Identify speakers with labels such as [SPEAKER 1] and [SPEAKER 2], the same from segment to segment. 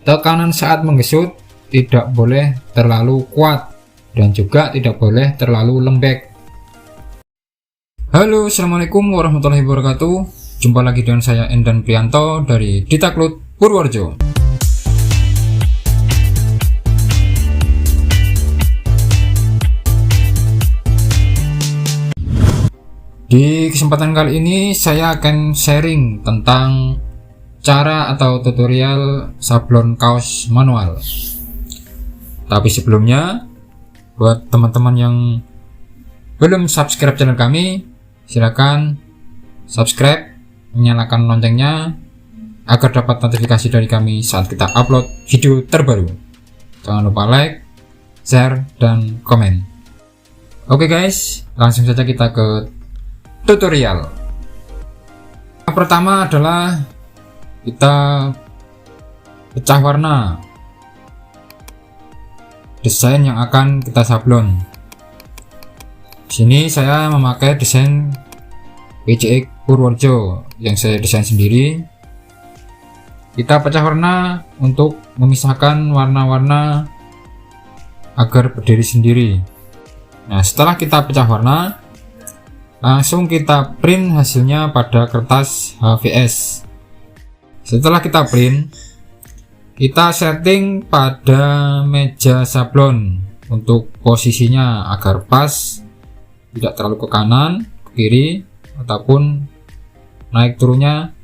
[SPEAKER 1] Tekanan saat menggesut tidak boleh terlalu kuat dan juga tidak boleh terlalu lembek. Halo, assalamualaikum warahmatullahi wabarakatuh. Jumpa lagi dengan saya Endan Prianto dari Ditaklut Purworejo. Di kesempatan kali ini saya akan sharing tentang cara atau tutorial sablon kaos manual. Tapi sebelumnya, buat teman-teman yang belum subscribe channel kami, silakan subscribe, nyalakan loncengnya agar dapat notifikasi dari kami saat kita upload video terbaru. Jangan lupa like, share, dan komen. Oke guys, langsung saja kita ke tutorial. Yang pertama adalah kita pecah warna desain yang akan kita sablon. Di sini saya memakai desain PCX Purworejo yang saya desain sendiri. Kita pecah warna untuk memisahkan warna-warna agar berdiri sendiri. Nah, setelah kita pecah warna, langsung kita print hasilnya pada kertas HVS. Setelah kita print, kita setting pada meja sablon untuk posisinya agar pas, tidak terlalu ke kanan, ke kiri, ataupun naik turunnya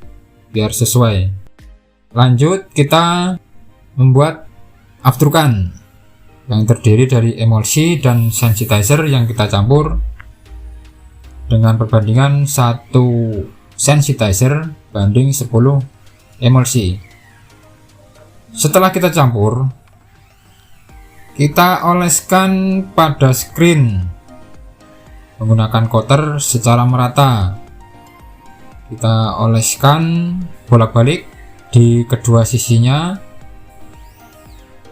[SPEAKER 1] biar sesuai. Lanjut, kita membuat aftergun yang terdiri dari emulsi dan sensitizer yang kita campur dengan perbandingan 1 sensitizer banding 10 emulsi. Setelah kita campur, kita oleskan pada screen menggunakan cutter secara merata. Kita oleskan bolak-balik di kedua sisinya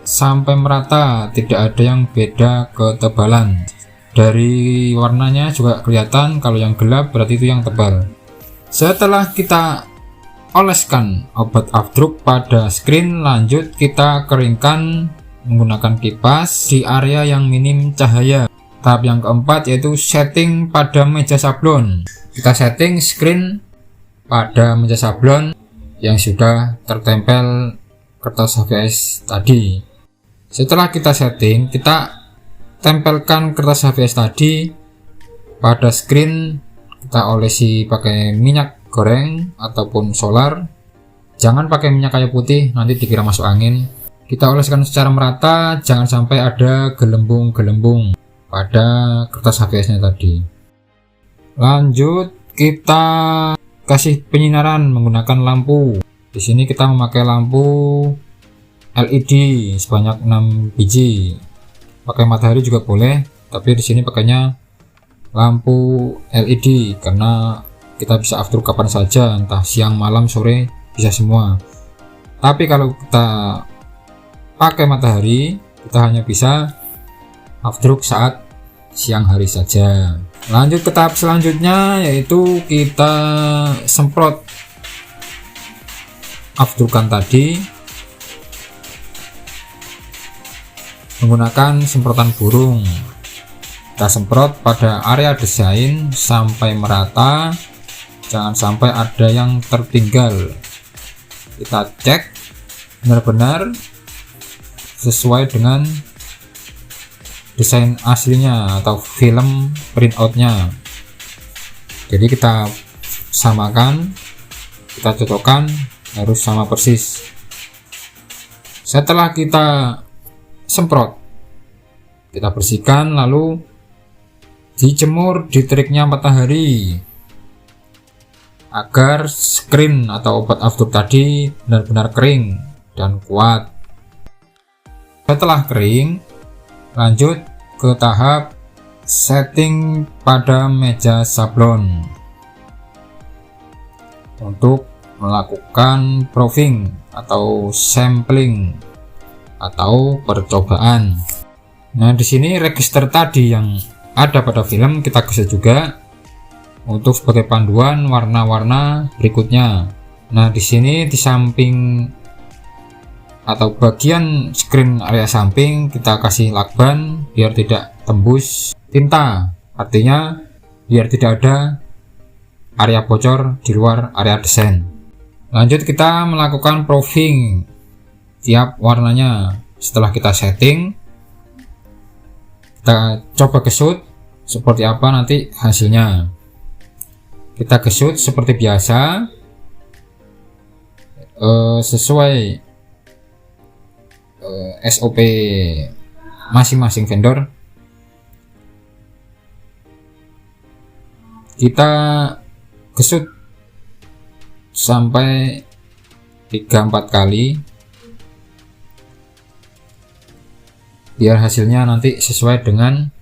[SPEAKER 1] sampai merata, tidak ada yang beda ketebalan. Dari warnanya juga kelihatan, kalau yang gelap berarti itu yang tebal. Setelah kita oleskan obat afdruk pada screen, lanjut kita keringkan menggunakan kipas di area yang minim cahaya. Tahap yang keempat yaitu setting pada meja sablon. Kita setting screen pada meja sablon yang sudah tertempel kertas HVS tadi. Setelah kita setting, kita tempelkan kertas HVS tadi pada screen. Kita olesi pakai minyak goreng ataupun solar. Jangan pakai minyak kayu putih, nanti dikira masuk angin. Kita oleskan secara merata, jangan sampai ada gelembung-gelembung pada kertas HVS nya tadi. Lanjut, kita kasih penyinaran menggunakan lampu. Di sini kita memakai lampu LED sebanyak 6 biji. Pakai matahari juga boleh, tapi di sini pakainya lampu LED karena kita bisa after kapan saja, entah siang, malam, sore, bisa semua. Tapi kalau kita pakai matahari, kita hanya bisa after saat siang hari saja. Lanjut ke tahap selanjutnya, yaitu kita semprot afterkan tadi menggunakan semprotan burung. Kita semprot pada area desain sampai merata, jangan sampai ada yang tertinggal. Kita cek benar-benar sesuai dengan desain aslinya atau film printoutnya. Jadi kita samakan, kita cocokkan, harus sama persis. Setelah kita semprot, kita bersihkan, lalu dijemur di teriknya matahari agar screen atau obat afdruk tadi benar-benar kering dan kuat. Setelah kering, lanjut ke tahap setting pada meja sablon untuk melakukan proofing atau sampling atau percobaan. Nah, di sini register tadi yang ada pada film kita geser juga untuk sebagai panduan warna-warna berikutnya. Nah, di sini di samping atau bagian screen area samping kita kasih lakban biar tidak tembus tinta, artinya biar tidak ada area bocor di luar area desain. Lanjut kita melakukan proofing tiap warnanya. Setelah kita setting, kita coba gesut seperti apa nanti hasilnya. Kita gesut seperti biasa sesuai SOP masing-masing vendor. Kita gesut sampai 3-4 kali biar hasilnya nanti sesuai dengan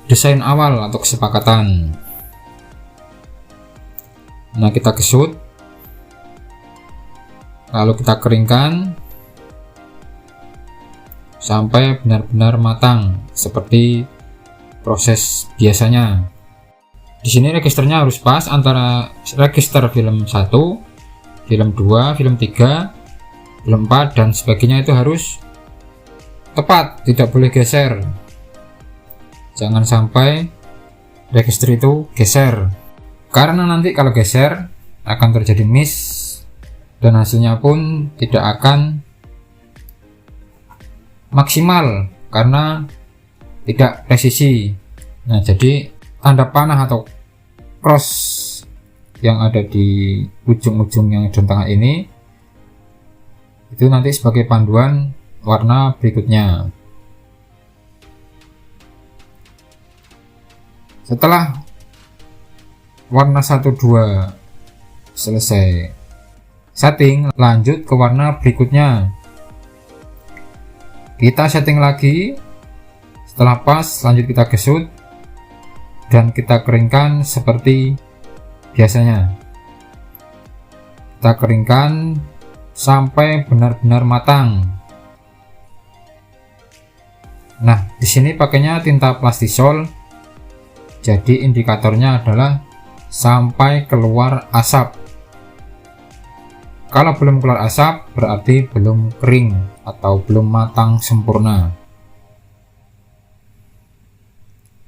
[SPEAKER 1] desain awal atau kesepakatan. Nah, kita gesut lalu kita keringkan sampai benar-benar matang seperti proses biasanya. Di sini registernya harus pas antara register film 1, film 2, film 3, film 4 dan sebagainya, itu harus tepat, tidak boleh geser. Jangan sampai register itu geser, karena nanti kalau geser akan terjadi miss dan hasilnya pun tidak akan maksimal karena tidak presisi. Nah, jadi tanda panah atau cross yang ada di ujung-ujung yang jam tangan ini itu nanti sebagai panduan warna berikutnya. Setelah warna 1, 2 selesai setting, lanjut ke warna berikutnya. Kita setting lagi. Setelah pas, lanjut kita gesut dan kita keringkan seperti biasanya. Kita keringkan sampai benar-benar matang. Nah, di sini pakainya tinta plastisol, jadi indikatornya adalah sampai keluar asap. Kalau belum keluar asap berarti belum kering atau belum matang sempurna.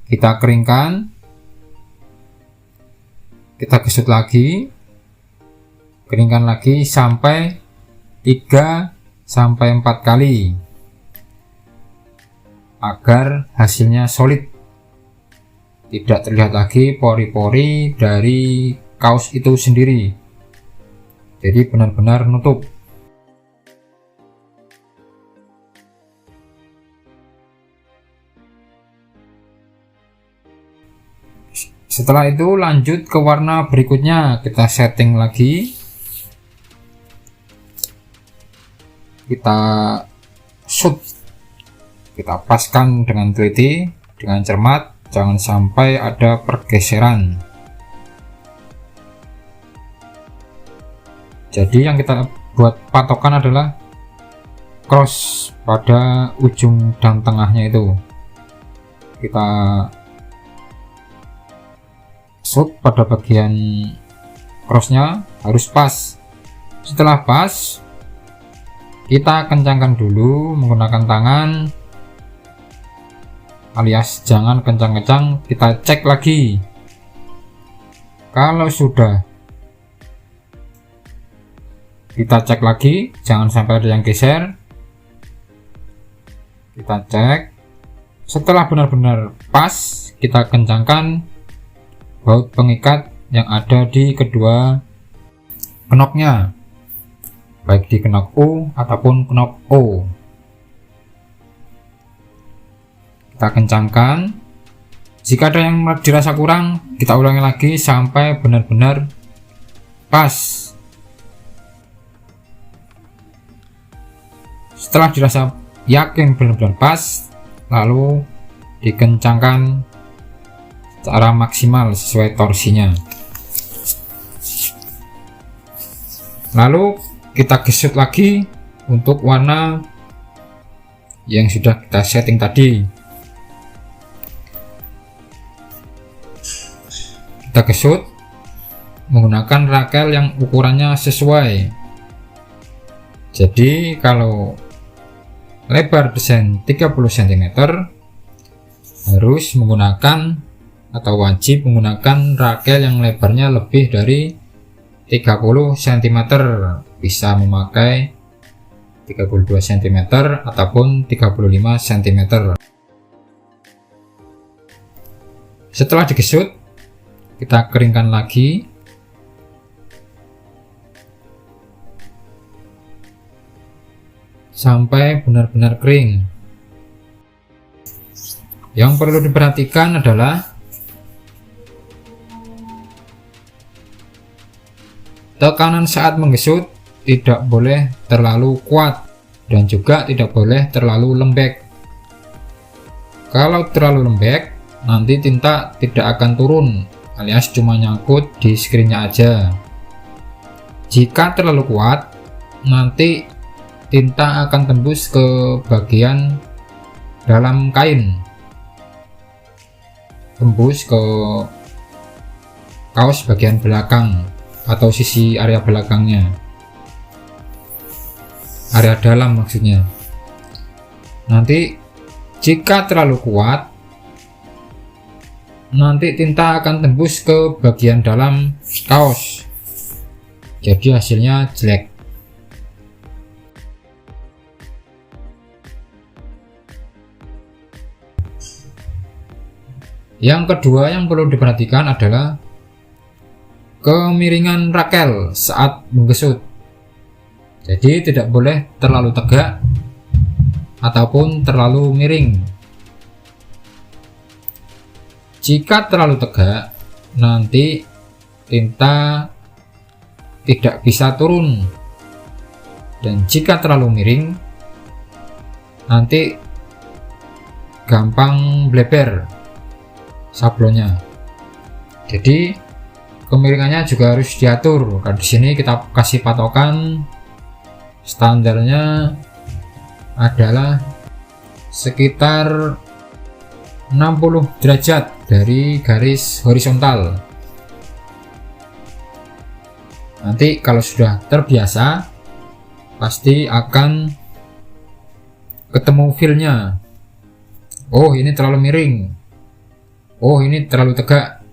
[SPEAKER 1] Kita keringkan, kita gesut lagi, keringkan lagi sampai 3-4 kali agar hasilnya solid, tidak terlihat lagi pori-pori dari kaos itu sendiri, jadi benar-benar nutup. Setelah itu lanjut ke warna berikutnya, kita setting lagi, kita shoot, kita paskan dengan teliti, dengan cermat, jangan sampai ada pergeseran. Jadi yang kita buat patokan adalah cross pada ujung dan tengahnya itu. Kita shoot pada bagian crossnya harus pas. Setelah pas, kita kencangkan dulu menggunakan tangan, alias jangan kencang-kencang. Kita cek lagi. Kalau sudah, kita cek lagi, jangan sampai ada yang geser. Kita cek. Setelah benar-benar pas, kita kencangkan baut pengikat yang ada di kedua knopnya, baik di knop U ataupun knop O. Kita kencangkan. Jika ada yang dirasa kurang, kita ulangi lagi sampai benar-benar pas. Setelah dirasa yakin benar-benar pas, lalu dikencangkan secara maksimal sesuai torsinya. Lalu kita gesut lagi untuk warna yang sudah kita setting tadi. Kita gesut menggunakan rakel yang ukurannya sesuai. Jadi kalau lebar desain 30 cm harus menggunakan atau wajib menggunakan rakel yang lebarnya lebih dari 30 cm, bisa memakai 32 cm ataupun 35 cm. Setelah digesut, kita keringkan lagi. Sampai benar-benar kering. Yang perlu diperhatikan adalah tekanan saat menggesut tidak boleh terlalu kuat dan juga tidak boleh terlalu lembek. Kalau terlalu lembek, nanti tinta tidak akan turun alias cuma nyangkut di screennya aja. Jika terlalu kuat, nanti tinta akan tembus ke bagian dalam kain, tembus ke kaos bagian belakang atau sisi area belakangnya, area dalam maksudnya. Nanti jika terlalu kuat, nanti tinta akan tembus ke bagian dalam kaos, jadi hasilnya jelek. Yang kedua yang perlu diperhatikan adalah kemiringan rakel saat menggesut. Jadi tidak boleh terlalu tegak ataupun terlalu miring. Jika terlalu tegak, nanti tinta tidak bisa turun. Dan jika terlalu miring, nanti gampang bleber sablonnya. Jadi kemiringannya juga harus diatur. Di sini kita kasih patokan standarnya adalah sekitar 60 derajat dari garis horizontal. Nanti kalau sudah terbiasa pasti akan ketemu feel-nya. Oh, ini terlalu miring. Oh, ini terlalu tegak.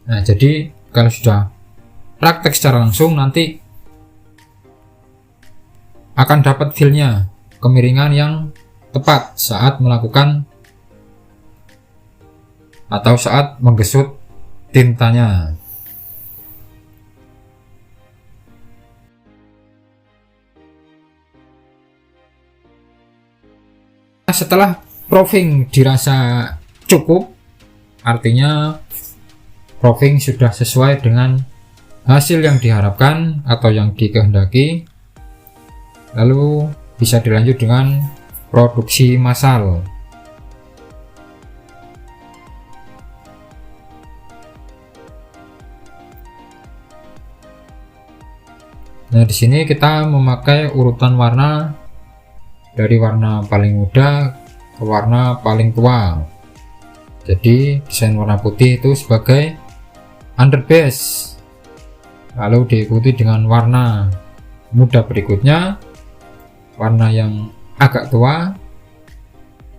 [SPEAKER 1] Nah, jadi kalau sudah praktek secara langsung nanti akan dapat feel-nya, kemiringan yang tepat saat melakukan atau saat menggesut tintanya. Setelah proofing dirasa cukup, artinya proofing sudah sesuai dengan hasil yang diharapkan atau yang dikehendaki, lalu bisa dilanjut dengan produksi massal. Nah, di sini kita memakai urutan warna dari warna paling muda ke warna paling tua. Jadi desain warna putih itu sebagai underbase, lalu diikuti dengan warna muda berikutnya, warna yang agak tua,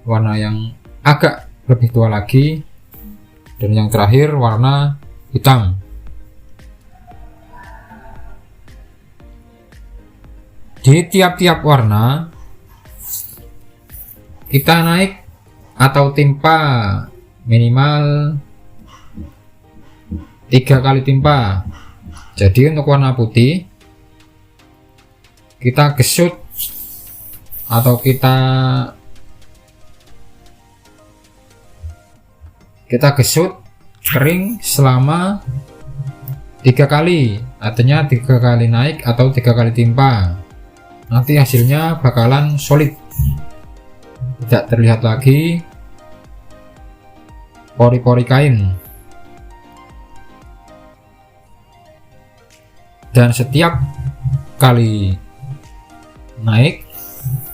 [SPEAKER 1] warna yang agak lebih tua lagi, dan yang terakhir warna hitam. Di tiap-tiap warna kita naik atau timpa minimal 3 kali timpa. Jadi untuk warna putih kita gesut atau kita gesut kering selama 3 kali, artinya 3 kali naik atau 3 kali timpa. Nanti hasilnya bakalan solid, tidak terlihat lagi pori-pori kain. Dan setiap kali naik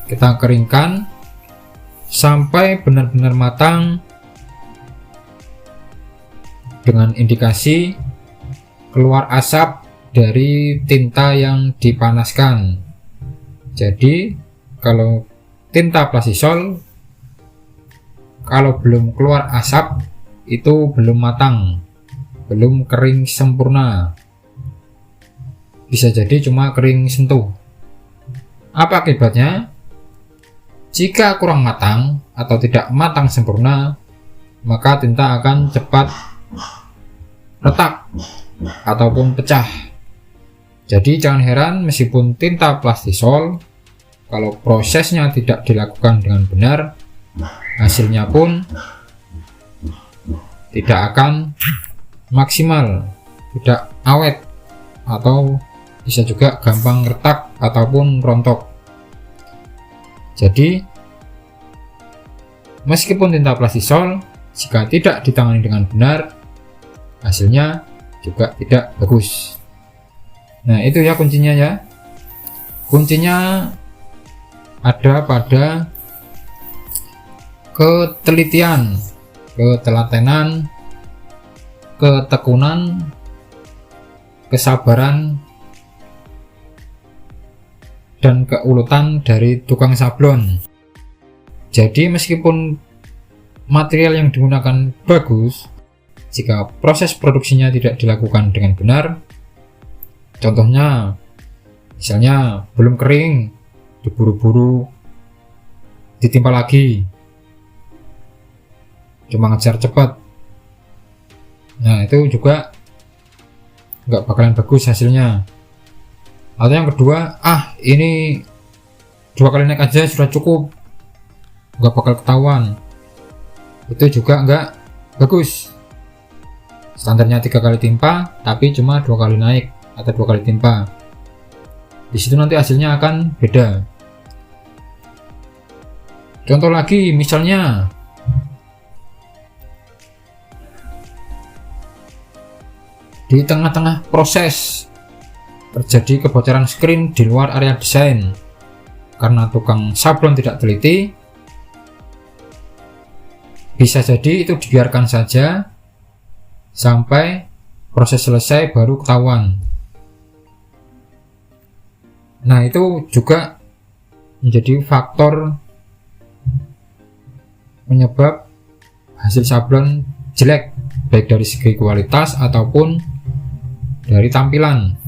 [SPEAKER 1] kita keringkan sampai benar-benar matang dengan indikasi keluar asap dari tinta yang dipanaskan. Jadi kalau tinta plastisol kalau belum keluar asap itu belum matang, belum kering sempurna, bisa jadi cuma kering sentuh. Apa akibatnya? Jika kurang matang atau tidak matang sempurna, maka tinta akan cepat retak ataupun pecah. Jadi jangan heran meskipun tinta plastisol, kalau prosesnya tidak dilakukan dengan benar, hasilnya pun tidak akan maksimal, tidak awet, atau bisa juga gampang retak ataupun rontok. Jadi meskipun tinta plastisol jika tidak ditangani dengan benar, hasilnya juga tidak bagus. Nah itu ya kuncinya ya. Kuncinya ada pada ketelitian, ketelatenan, ketekunan, kesabaran, dan keuletan dari tukang sablon. Jadi meskipun material yang digunakan bagus, jika proses produksinya tidak dilakukan dengan benar, contohnya misalnya belum kering, diburu-buru ditimpa lagi, cuma ngejar cepat, nah itu juga nggak bakalan bagus hasilnya. Atau yang kedua, ini 2 kali naik aja sudah cukup, nggak bakal ketahuan, itu juga nggak bagus. Standarnya 3 kali timpa tapi cuma 2 kali naik atau 2 kali timpa, disitu nanti hasilnya akan beda. Contoh lagi, misalnya di tengah-tengah proses terjadi kebocoran screen di luar area desain karena tukang sablon tidak teliti, bisa jadi itu dibiarkan saja sampai proses selesai baru ketahuan. Nah itu juga menjadi faktor penyebab hasil sablon jelek, baik dari segi kualitas ataupun dari tampilan.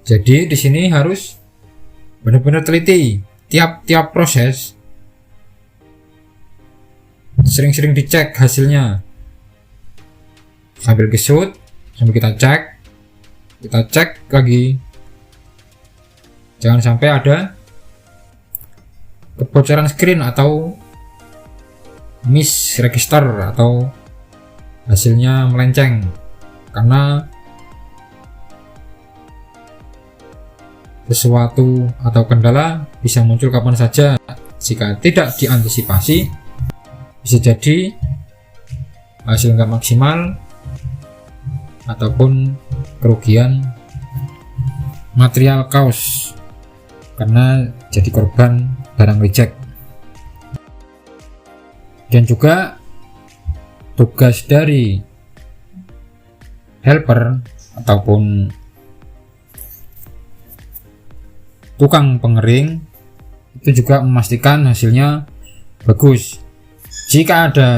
[SPEAKER 1] Jadi di sini harus benar-benar teliti tiap-tiap proses, sering-sering dicek hasilnya, sambil gesut, sambil kita cek lagi, jangan sampai ada kebocoran screen atau miss register atau hasilnya melenceng, karena sesuatu atau kendala bisa muncul kapan saja. Jika tidak diantisipasi, bisa jadi hasil nggak maksimal ataupun kerugian material kaos karena jadi korban barang reject. Dan juga tugas dari helper ataupun tukang pengering itu juga memastikan hasilnya bagus. Jika ada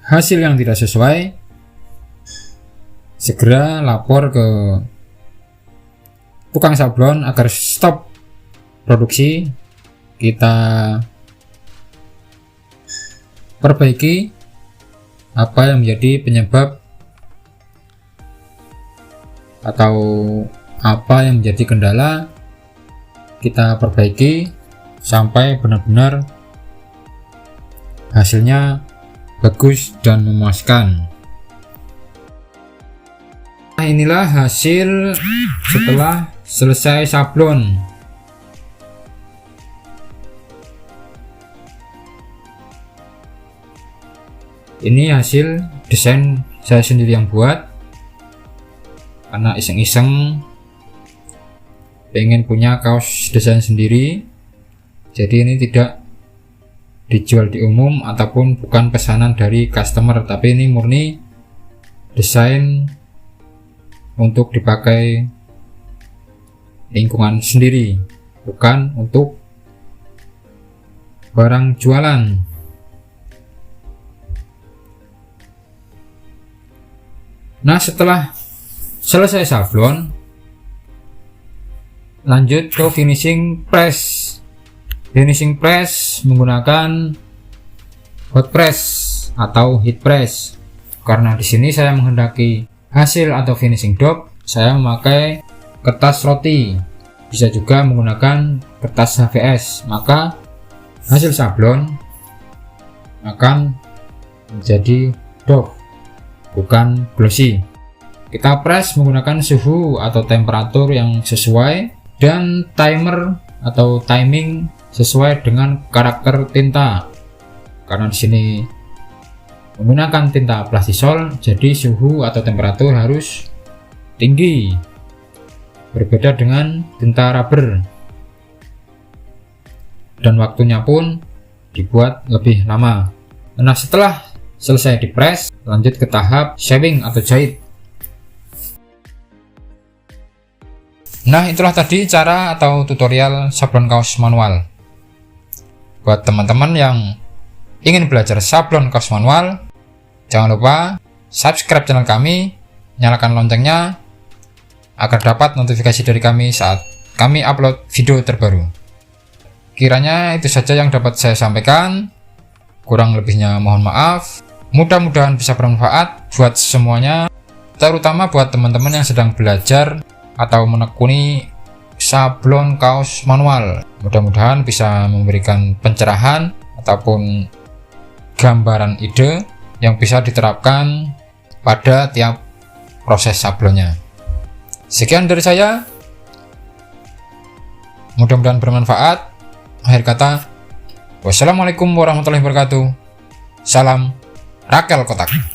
[SPEAKER 1] hasil yang tidak sesuai, segera lapor ke tukang sablon agar stop produksi, kita perbaiki apa yang menjadi penyebab atau apa yang menjadi kendala, kita perbaiki sampai benar-benar hasilnya bagus dan memuaskan. Nah, inilah hasil setelah selesai sablon. Ini hasil desain saya sendiri yang buat, karena iseng-iseng pengen punya kaos desain sendiri. Jadi ini tidak dijual di umum ataupun bukan pesanan dari customer, tapi ini murni desain untuk dipakai lingkungan sendiri, bukan untuk barang jualan. Nah, setelah selesai sablon, lanjut ke finishing press. Finishing press menggunakan hot press atau heat press. Karena di sini saya menghendaki hasil atau finishing job, saya memakai kertas roti. Bisa juga menggunakan kertas HVS. Maka hasil sablon akan menjadi dough, bukan glossy. Kita press menggunakan suhu atau temperatur yang sesuai dan timer atau timing sesuai dengan karakter tinta. Karena di sini menggunakan tinta plastisol, jadi suhu atau temperatur harus tinggi. Berbeda dengan tinta rubber. Dan waktunya pun dibuat lebih lama. Nah, setelah selesai di press, lanjut ke tahap shaping atau jahit. Nah, itulah tadi cara atau tutorial sablon kaos manual. Buat teman-teman yang ingin belajar sablon kaos manual, jangan lupa subscribe channel kami, nyalakan loncengnya agar dapat notifikasi dari kami saat kami upload video terbaru. Kiranya itu saja yang dapat saya sampaikan. Kurang lebihnya mohon maaf. Mudah-mudahan bisa bermanfaat buat semuanya, terutama buat teman-teman yang sedang belajar atau menekuni sablon kaos manual. Mudah-mudahan bisa memberikan pencerahan ataupun gambaran ide yang bisa diterapkan pada tiap proses sablonnya. Sekian dari saya, mudah-mudahan bermanfaat. Akhir kata, wassalamualaikum warahmatullahi wabarakatuh. Salam Rakel Kotak.